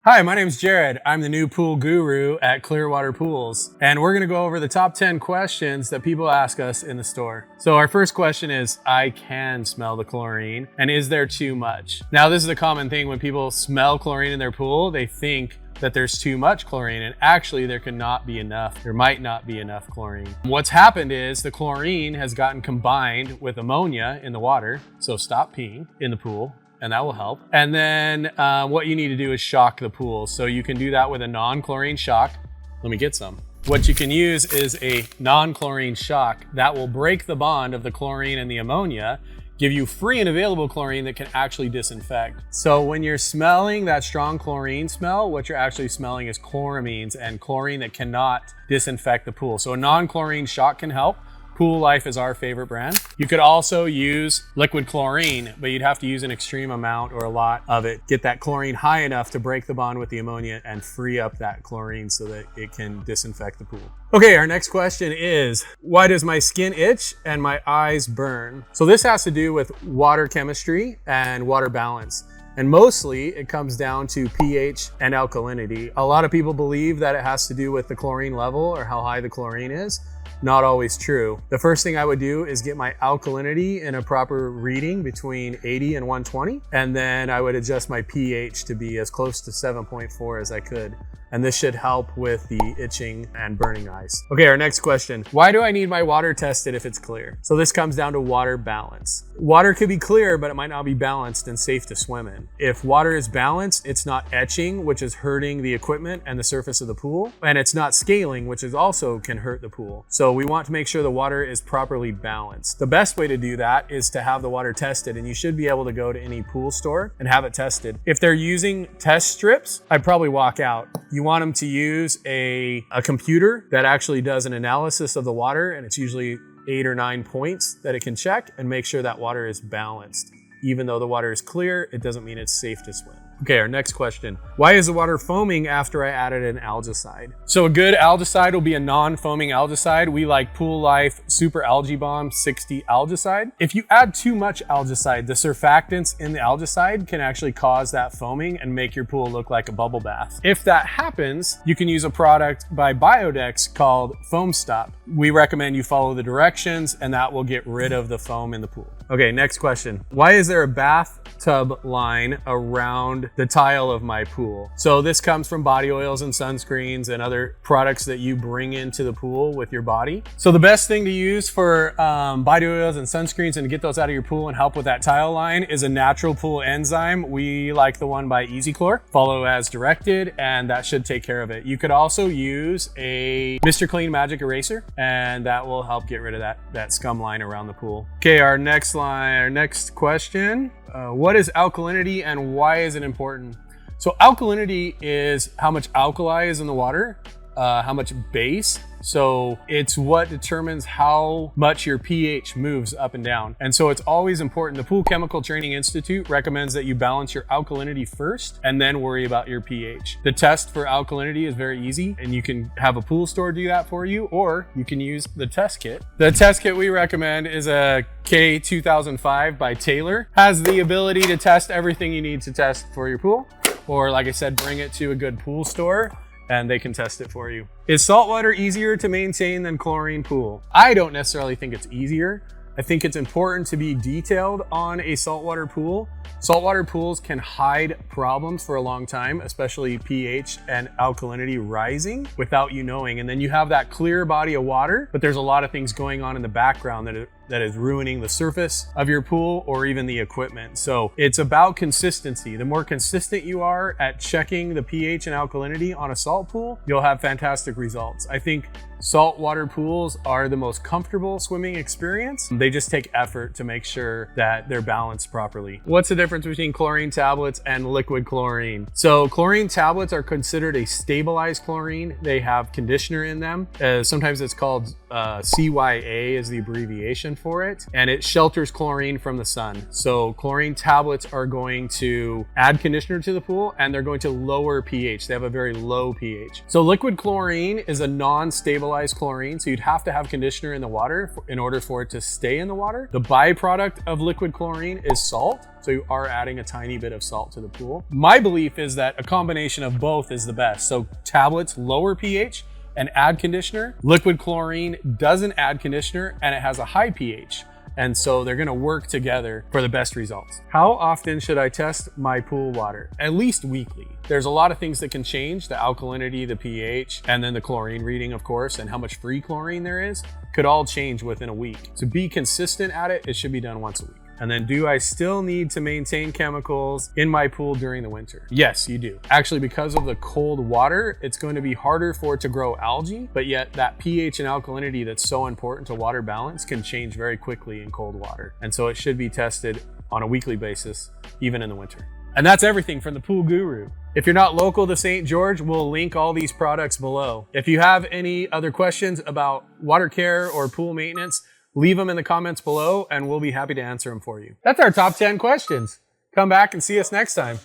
Hi, my name is Jared. I'm the new pool guru at Clearwater Pools, and we're going to go over the top 10 questions that people ask us in the store. So our first question is, I can smell the chlorine, and is there too much? Now, this is a common thing when people smell chlorine in their pool, they think that there's too much chlorine, and actually there cannot be enough. There might not be enough chlorine. What's happened is the chlorine has gotten combined with ammonia in the water, so stop peeing in the pool, and that will help. And then what you need to do is shock the pool. So you can do that with a non-chlorine shock. Let me get some. What you can use is a non-chlorine shock that will break the bond of the chlorine and the ammonia, give you free and available chlorine that can actually disinfect. So when you're smelling that strong chlorine smell, what you're actually smelling is chloramines and chlorine that cannot disinfect the pool. So a non-chlorine shock can help. Pool Life is our favorite brand. You could also use liquid chlorine, but you'd have to use an extreme amount or a lot of it. Get that chlorine high enough to break the bond with the ammonia and free up that chlorine so that it can disinfect the pool. Okay, our next question is, why does my skin itch and my eyes burn? So this has to do with water chemistry and water balance. And mostly it comes down to pH and alkalinity. A lot of people believe that it has to do with the chlorine level or how high the chlorine is. Not always true. The first thing I would do is get my alkalinity in a proper reading between 80 and 120. And then I would adjust my pH to be as close to 7.4 as I could. And this should help with the itching and burning eyes. Okay, our next question. Why do I need my water tested if it's clear? So this comes down to water balance. Water could be clear, but it might not be balanced and safe to swim in. If water is balanced, it's not etching, which is hurting the equipment and the surface of the pool. And it's not scaling, which is also can hurt the pool. So we want to make sure the water is properly balanced. The best way to do that is to have the water tested, and you should be able to go to any pool store and have it tested. If they're using test strips, I'd probably walk out. You want them to use a computer that actually does an analysis of the water, and it's usually 8 or 9 points that it can check and make sure that water is balanced. Even though the water is clear, it doesn't mean it's safe to swim. Okay, our next question. Why is the water foaming after I added an algaecide? So a good algaecide will be a non-foaming algaecide. We like Pool Life Super Algae Bomb 60 algaecide. If you add too much algaecide, the surfactants in the algaecide can actually cause that foaming and make your pool look like a bubble bath. If that happens, you can use a product by Biodex called Foam Stop. We recommend you follow the directions, and that will get rid of the foam in the pool. Okay, next question. Why is there a bathtub line around the tile of my pool? So this comes from body oils and sunscreens and other products that you bring into the pool with your body. So the best thing to use for body oils and sunscreens and to get those out of your pool and help with that tile line is a natural pool enzyme. We like the one by Easy Chlor. Follow as directed, and that should take care of it. You could also use a Mr. Clean Magic Eraser, and that will help get rid of that scum line around the pool. Okay, our next question. What is alkalinity and why is it important? So alkalinity is how much alkali is in the water, how much base. So it's what determines how much your pH moves up and down. And so it's always important. The Pool Chemical Training Institute recommends that you balance your alkalinity first and then worry about your pH. The test for alkalinity is very easy, and you can have a pool store do that for you, or you can use the test kit. The test kit we recommend is a K2005 by Taylor. Has the ability to test everything you need to test for your pool. Or like I said, bring it to a good pool store and they can test it for you. Is saltwater easier to maintain than chlorine pool? I don't necessarily think it's easier. I think it's important to be detailed on a saltwater pool. Saltwater pools can hide problems for a long time, especially pH and alkalinity rising without you knowing. And then you have that clear body of water, but there's a lot of things going on in the background that is ruining the surface of your pool or even the equipment. So it's about consistency. The more consistent you are at checking the pH and alkalinity on a salt pool, you'll have fantastic results. I think saltwater pools are the most comfortable swimming experience. They just take effort to make sure that they're balanced properly. What's the difference between chlorine tablets and liquid chlorine? So chlorine tablets are considered a stabilized chlorine. They have conditioner in them. Sometimes it's called CYA is the abbreviation for it, and it shelters chlorine from the sun. So chlorine tablets are going to add conditioner to the pool, and they're going to lower pH. They have a very low pH. So liquid chlorine is a non-stabilized chlorine, so you'd have to have conditioner in the water in order for it to stay in the water. The byproduct of liquid chlorine is salt, so you are adding a tiny bit of salt to the pool. My belief is that a combination of both is the best. So tablets lower pH and add conditioner. Liquid chlorine doesn't add conditioner and it has a high pH. And so they're gonna work together for the best results. How often should I test my pool water? At least weekly. There's a lot of things that can change, the alkalinity, the pH, and then the chlorine reading, of course, and how much free chlorine there is, could all change within a week. To be consistent at it, it should be done once a week. And then, do I still need to maintain chemicals in my pool during the winter? Yes, you do. Actually, because of the cold water, it's going to be harder for it to grow algae, but yet that pH and alkalinity that's so important to water balance can change very quickly in cold water. And so it should be tested on a weekly basis, even in the winter. And that's everything from the Pool Guru. If you're not local to St. George, we'll link all these products below. If you have any other questions about water care or pool maintenance, leave them in the comments below and we'll be happy to answer them for you. That's our top 10 questions. Come back and see us next time.